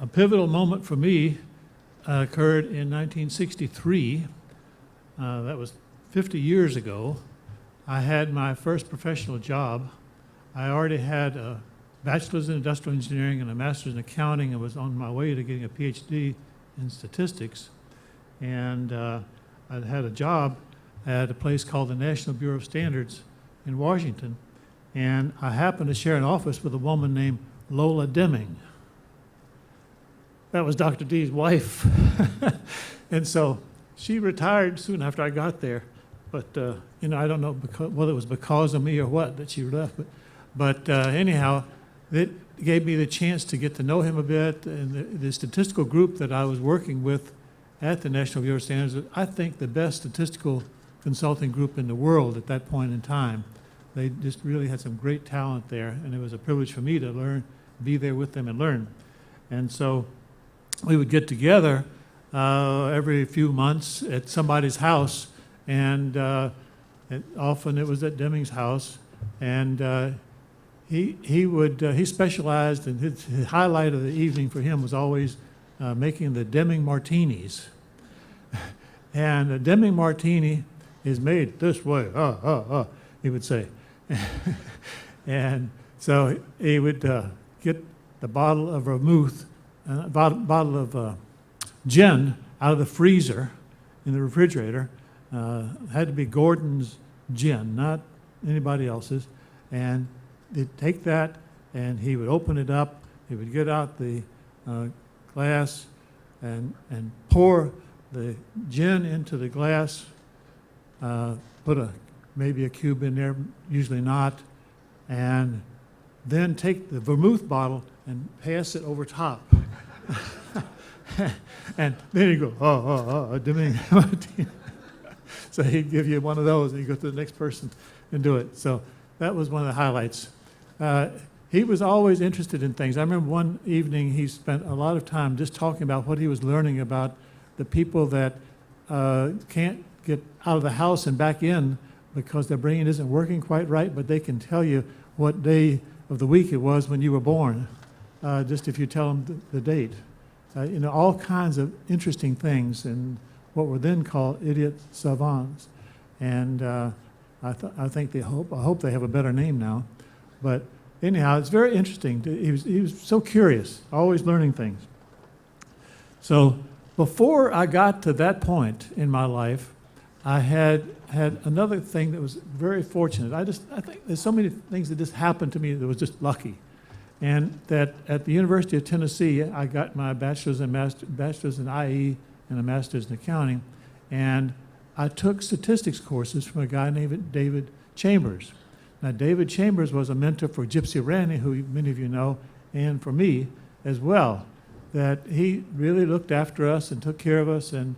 a pivotal moment for me occurred in 1963. That was 50 years ago. I had my first professional job. I already had a bachelor's in industrial engineering and a master's in accounting and was on my way to getting a PhD in statistics. And I had a job at a place called the National Bureau of Standards in Washington. And I happened to share an office with a woman named Lola Deming. That was Dr. D's wife. And so she retired soon after I got there. But, I don't know whether it was because of me or what that she left. But anyhow, it gave me the chance to get to know him a bit. And the statistical group that I was working with at the National Bureau of Standards was, I think, the best statistical consulting group in the world at that point in time. They just really had some great talent there, and it was a privilege for me to learn, be there with them and learn. And so we would get together every few months at somebody's house, and often it was at Deming's house. And he specialized, and his highlight of the evening for him was always making the Deming martinis. And a Deming martini is made this way, he would say. And so he would get the bottle of vermouth, bottle of gin out of the freezer in the refrigerator. Had to be Gordon's gin, not anybody else's. And he'd take that and he would open it up. He would get out the glass and pour the gin into the glass, put maybe a cube in there, usually not, and then take the vermouth bottle and pass it over top. And then he'd go, Deming. So he'd give you one of those, and you go to the next person and do it. So that was one of the highlights. He was always interested in things. I remember one evening he spent a lot of time just talking about what he was learning about the people that can't get out of the house and back in because their brain isn't working quite right, but they can tell you what day of the week it was when you were born, just if you tell them the date. All kinds of interesting things, and what were then called idiot savants. And I hope they have a better name now. But anyhow, it's very interesting. He was so curious, always learning things. So before I got to that point in my life, I had another thing that was very fortunate. I think there's so many things that just happened to me that was just lucky. And that at the University of Tennessee, I got my bachelor's in IE and a master's in accounting. And I took statistics courses from a guy named David Chambers. Now, David Chambers was a mentor for Gypsy Randy, who many of you know, and for me as well. That he really looked after us and took care of us, and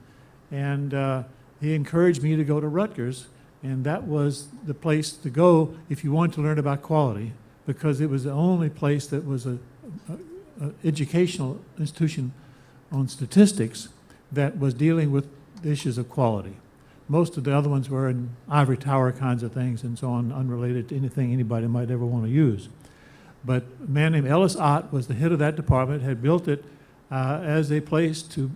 he encouraged me to go to Rutgers, and that was the place to go if you wanted to learn about quality, because it was the only place that was an educational institution on statistics that was dealing with issues of quality. Most of the other ones were in ivory tower kinds of things and so on, unrelated to anything anybody might ever want to use. But a man named Ellis Ott was the head of that department, had built it as a place to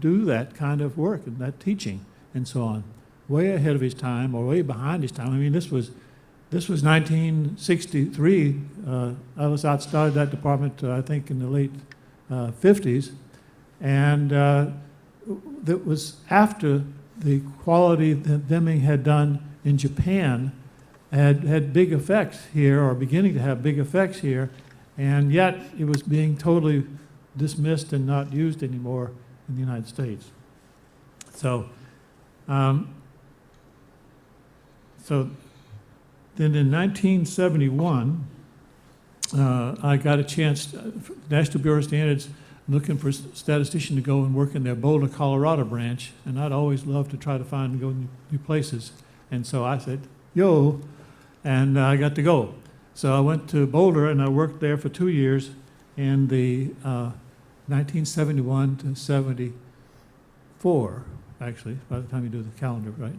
do that kind of work and that teaching and so on. Way ahead of his time, or way behind his time. I mean, this was 1963. Ellis Ott started that department, I think, in the late 50s. And that was after the quality that Deming had done in Japan had big effects here, or beginning to have big effects here, and yet it was being totally dismissed and not used anymore in the United States. So then in 1971, I got a chance, National Bureau of Standards, looking for a statistician to go and work in their Boulder, Colorado branch, and I'd always loved to try to find and go new places. And so I said, yo, and I got to go. So I went to Boulder, and I worked there for 2 years in the 1971 to 74, actually, by the time you do the calendar, right?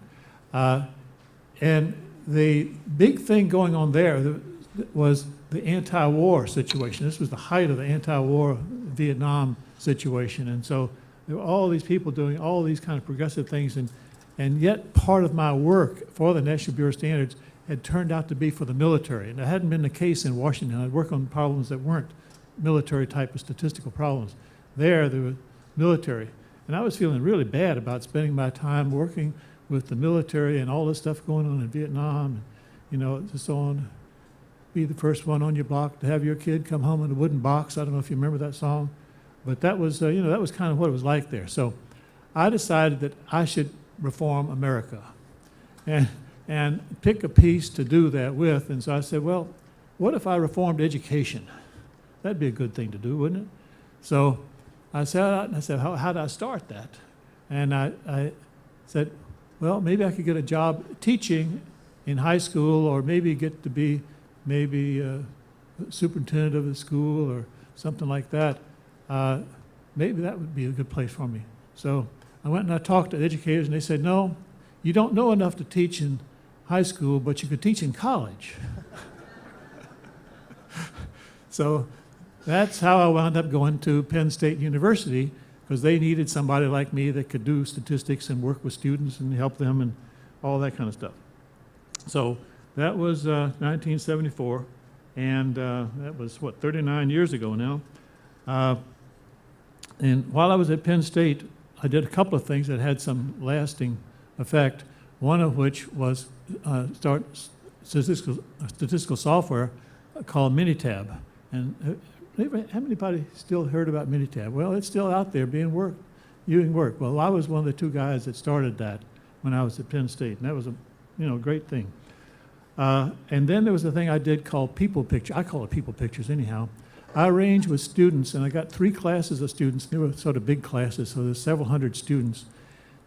And the big thing going on there was the anti-war situation. This was the height of the anti-war Vietnam situation. And so there were all these people doing all these kind of progressive things, and yet part of my work for the National Bureau of Standards had turned out to be for the military. And that hadn't been the case in Washington. I'd work on problems that weren't military type of statistical problems. There was military. And I was feeling really bad about spending my time working with the military and all this stuff going on in Vietnam, and, just on, be the first one on your block to have your kid come home in a wooden box. I don't know if you remember that song, but that was, that was kind of what it was like there. So I decided that I should reform America and pick a piece to do that with. And so I said, well, what if I reformed education? That'd be a good thing to do, wouldn't it? So I said, how do I start that? And I said, well, maybe I could get a job teaching in high school, or maybe get to be superintendent of the school or something like that. Maybe that would be a good place for me. So I went and I talked to educators, and they said, no, you don't know enough to teach in high school, but you could teach in college. So that's how I wound up going to Penn State University, because they needed somebody like me that could do statistics and work with students and help them and all that kind of stuff. So that was 1974, and that was, 39 years ago now. And while I was at Penn State, I did a couple of things that had some lasting effect, one of which was start statistical software called Minitab. And how anybody still heard about Minitab? Well, it's still out there doing work. Well, I was one of the two guys that started that when I was at Penn State, and that was a great thing. And then there was a thing I did called People Picture. I call it People Pictures anyhow. I arranged with students, and I got 3 classes of students. They were sort of big classes, so there's several hundred students,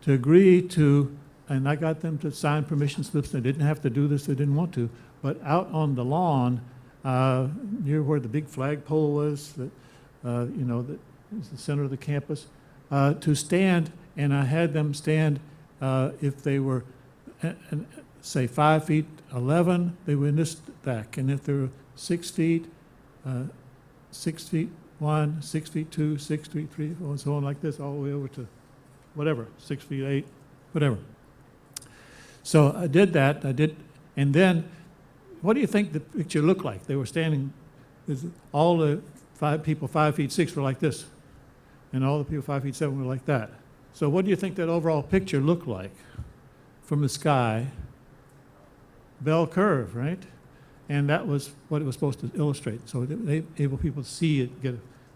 to agree to, and I got them to sign permission slips. They didn't have to do this, they didn't want to, but out on the lawn, near where the big flagpole was, that that was the center of the campus, to stand, and I had them stand if they were, say 5 feet 11, they were in this stack, and if they were 6 feet, 6 feet 1, 6 feet 2, 6 feet 3, and so on like this, all the way over to whatever, 6 feet 8, whatever. So I did that, and then what do you think the picture looked like? They were standing, all the 5 people 5 feet 6 were like this, and all the people 5 feet 7 were like that. So what do you think that overall picture looked like from the sky? Bell curve, right? And that was what it was supposed to illustrate. So they able people to see it,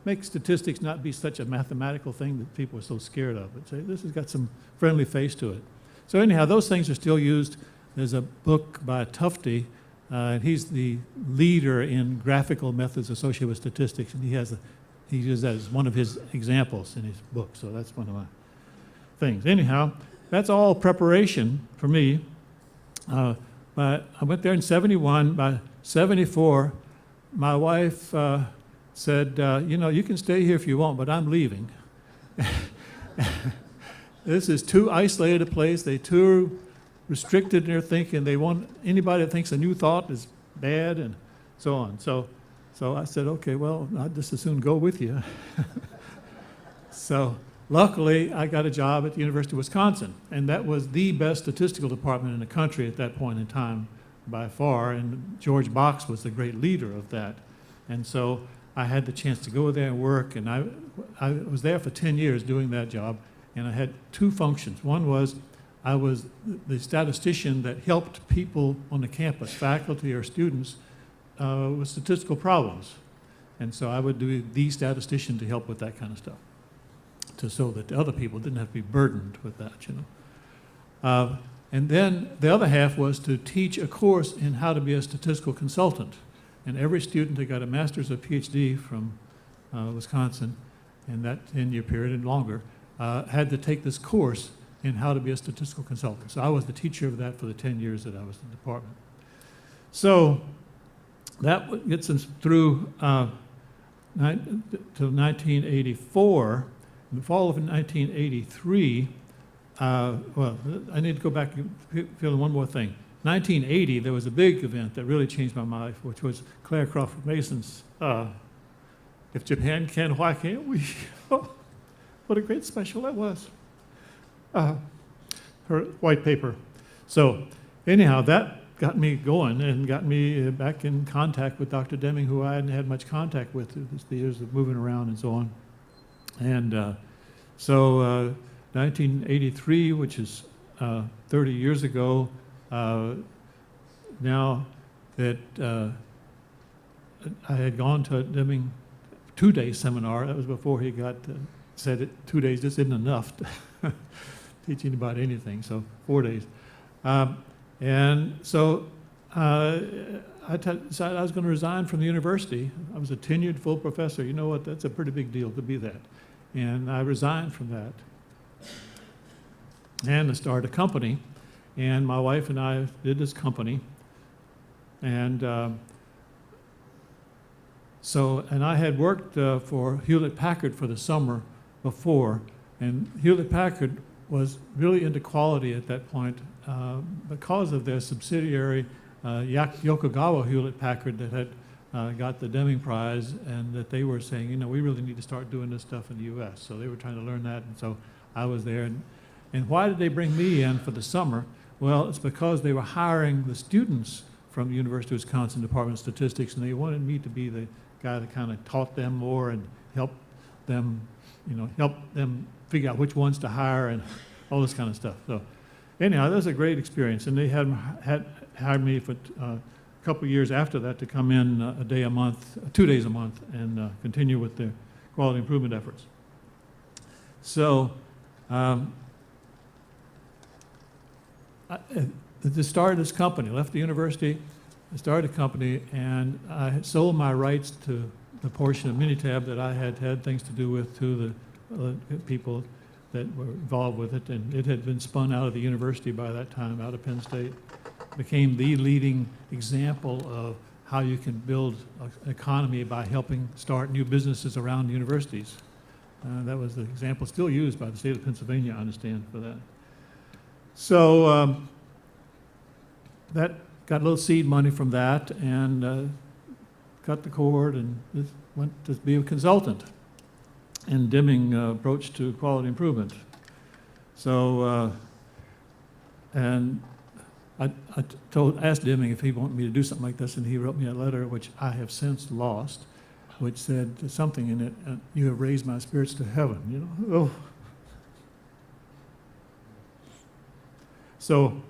make statistics not be such a mathematical thing that people are so scared of, but say this has got some friendly face to it. So anyhow, those things are still used. There's a book by Tufte, and he's the leader in graphical methods associated with statistics, and he uses that as one of his examples in his book. So that's one of my things. Anyhow, that's all preparation for me. But I went there in 71. By 74, my wife said, you can stay here if you want, but I'm leaving. This is too isolated a place. They're too restricted in their thinking. They want anybody that thinks a new thought is bad and so on. So I said, okay, well, I'd just as soon go with you. So luckily, I got a job at the University of Wisconsin, and that was the best statistical department in the country at that point in time by far, and George Box was the great leader of that. And so I had the chance to go there and work, and I was there for 10 years doing that job, and I had 2 functions. One was I was the statistician that helped people on the campus, faculty or students, with statistical problems. And so I would do the statistician to help with that kind of stuff, so that the other people didn't have to be burdened with that, And then the other half was to teach a course in how to be a statistical consultant. And every student that got a master's or PhD from Wisconsin in that 10-year period and longer had to take this course in how to be a statistical consultant. So I was the teacher of that for the 10 years that I was in the department. So that gets us through to 1984. In the fall of 1983, well, I need to go back and fill in one more thing. 1980, there was a big event that really changed my life, which was Claire Crawford Mason's if Japan can, why can't we? Oh, what a great special that was. Her white paper. So anyhow, that got me going and got me back in contact with Dr. Deming, who I hadn't had much contact with through the years of moving around and so on. And so 1983, which is 30 years ago, now that I had gone to a Deming 2-day seminar. That was before he got said that 2 days just isn't enough to teach anybody anything, so 4 days. And so I decided I was going to resign from the university. I was a tenured full professor. You know what? That's a pretty big deal to be that. And I resigned from that. And I started a company. And my wife and I did this company. And and I had worked for Hewlett-Packard for the summer before. And Hewlett-Packard was really into quality at that point because of their subsidiary, Yokogawa Hewlett-Packard, that had got the Deming Prize, and that they were saying, you know, we really need to start doing this stuff in the U.S. So they were trying to learn that, and so I was there. And why did they bring me in for the summer? Well, it's because they were hiring the students from the University of Wisconsin Department of Statistics, and they wanted me to be the guy that kind of taught them more and help them figure out which ones to hire and all this kind of stuff. So anyhow, that was a great experience. And they had hired me for a couple of years after that to come in 2 days a month, and continue with their quality improvement efforts. So at the start of this company, left the university, I started a company, and I had sold my rights to the portion of Minitab that I had had things to do with to the people that were involved with it, and it had been spun out of the university by that time, out of Penn State. Became the leading example of how you can build an economy by helping start new businesses around universities. That was the example still used by the state of Pennsylvania, I understand, for that. So that got a little seed money from that, and cut the cord and went to be a consultant in Deming approach to quality improvement. So, and I asked Deming if he wanted me to do something like this, and he wrote me a letter, which I have since lost, which said something in it, you have raised my spirits to heaven, you know. Oh. So,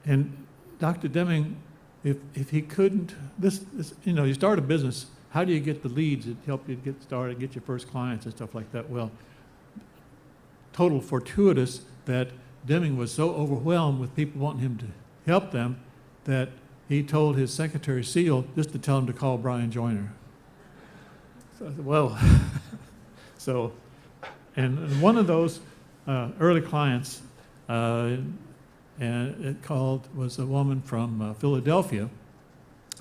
and Dr. Deming, if he couldn't, you know, you start a business, how do you get the leads that help you get started, get your first clients and stuff like that? Well, total fortuitous that Deming was so overwhelmed with people wanting him to help them that he told his secretary, Seal, just to tell him to call Brian Joyner. So I said, well, so, and one of those early clients, and it was a woman from Philadelphia,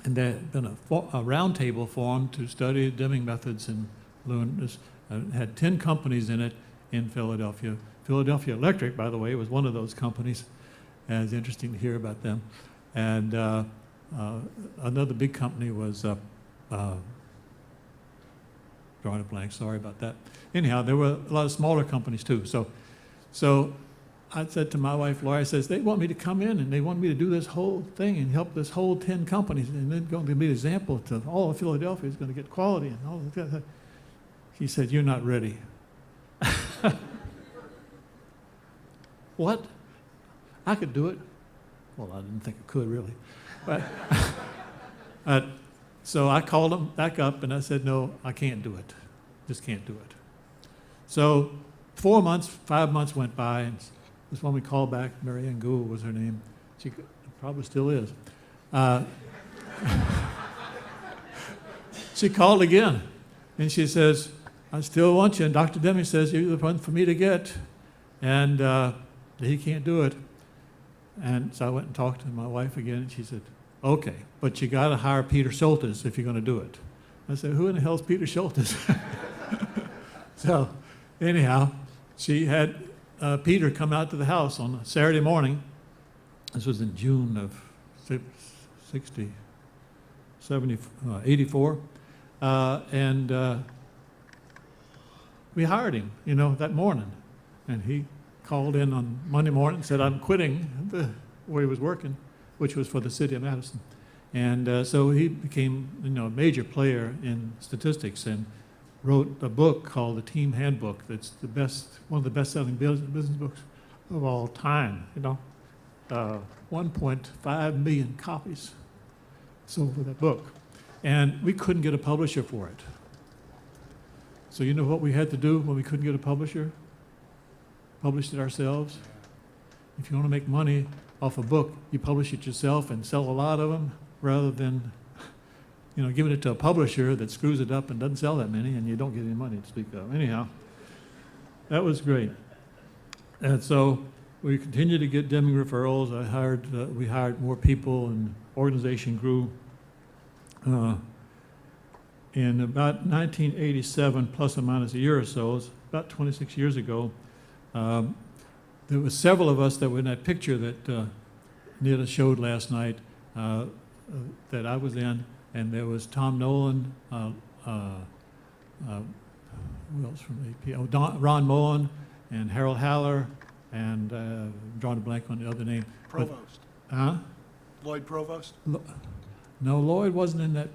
and there had been a round table formed to study Deming methods in Lewis. Had 10 companies in it in Philadelphia. Philadelphia Electric, by the way, was one of those companies. And it's interesting to hear about them. And another big company was, drawing a blank, sorry about that. Anyhow, there were a lot of smaller companies too. So I said to my wife, Laura, says, they want me to come in and they want me to do this whole thing and help this whole 10 companies, and then going to be an example to all of Philadelphia is going to get quality and all of that. She said, you're not ready. What? I could do it. Well, I didn't think I could really. But so I called them back up and I said, no, I can't do it. Just can't do it. So 5 months went by, and this one we called back, Mary Ann Gould was her name. She probably still is. She called again, and she says, I still want you. And Dr. Deming says, you're the one for me to get. And he can't do it. And so I went and talked to my wife again, and she said, okay, but you got to hire Peter Schultes if you're going to do it. I said, who in the hell is Peter Schultes? So anyhow, she had Peter come out to the house on a Saturday morning. This was in June of 84. And we hired him, you know, that morning. And he called in on Monday morning and said, I'm quitting where he was working, which was for the city of Madison. And so he became, you know, a major player in statistics and wrote a book called The Team Handbook. That's the best, one of the best-selling business books of all time, you know. 1.5 million copies sold for that book. And we couldn't get a publisher for it. So you know what we had to do when we couldn't get a publisher? Published it ourselves. If you want to make money off a book, you publish it yourself and sell a lot of them rather than, you know, giving it to a publisher that screws it up and doesn't sell that many and you don't get any money to speak of. Anyhow, that was great. And so we continued to get Deming referrals. We hired more people and organization grew. In about 1987, plus or minus a year or so, it was about 26 years ago, there were several of us that were in that picture that Nita showed last night that I was in, and there was Tom Nolan, who else from AP? Oh, Ron Mullen and Harold Haller, and I'm drawing a blank on the other name. Provost. Lloyd Provost? No, Lloyd wasn't in that.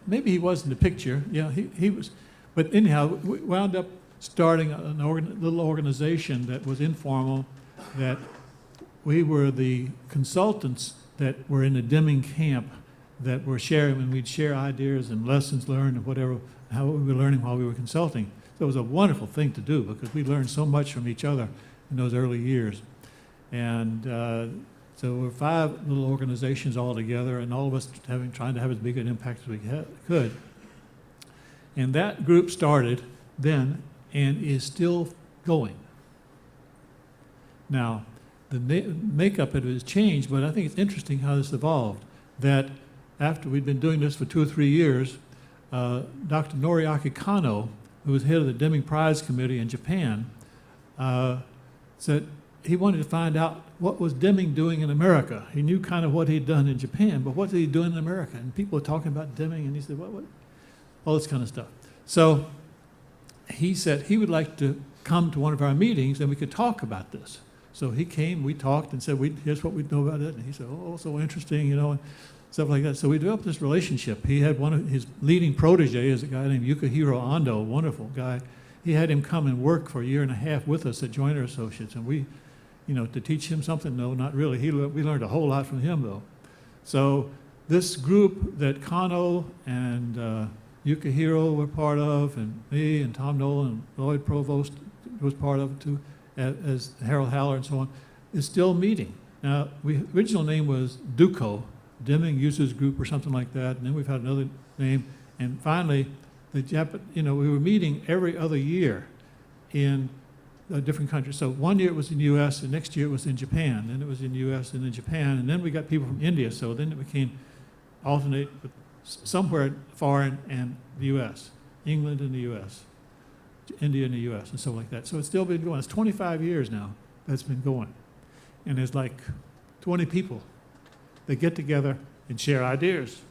Maybe he was in the picture. Yeah, he was. But anyhow, we wound up starting a little organization that was informal, that we were the consultants that were in the Deming camp that were sharing, and we'd share ideas and lessons learned and whatever, how we were learning while we were consulting. So it was a wonderful thing to do because we learned so much from each other in those early years. And so we're 5 little organizations all together, and all of us trying to have as big an impact as we could. And that group started then and is still going. Now, the makeup of it has changed, but I think it's interesting how this evolved. That after we'd been doing this for 2 or 3 years, Dr. Noriaki Kano, who was head of the Deming Prize Committee in Japan, said he wanted to find out what was Deming doing in America. He knew kind of what he'd done in Japan, but what was he doing in America? And people were talking about Deming, and he said, what? All this kind of stuff. So he said he would like to come to one of our meetings and we could talk about this. So he came, we talked and said, here's what we know about it. And he said, oh, so interesting, you know, and stuff like that. So we developed this relationship. He had one of his leading protege is a guy named Yukihiro Ando, a wonderful guy. He had him come and work for 1.5 years with us at Joyner Associates. And we, you know, to teach him something? No, not really. We learned a whole lot from him, though. So this group that Kano and Yukihiro were part of, and me and Tom Nolan and Lloyd Provost was part of it too, as Harold Haller and so on, is still meeting. Now, original name was DUCO, Deming Users Group or something like that, and then we've had another name, and finally, we were meeting every other year in different countries. So one year it was in the U.S., and next year it was in Japan, then it was in the U.S. and in Japan, and then we got people from India, so then it became alternate somewhere foreign and the U.S., England and the U.S., India and the U.S., and so like that. So it's still been going. It's 25 years now that's been going. And there's like 20 people that get together and share ideas.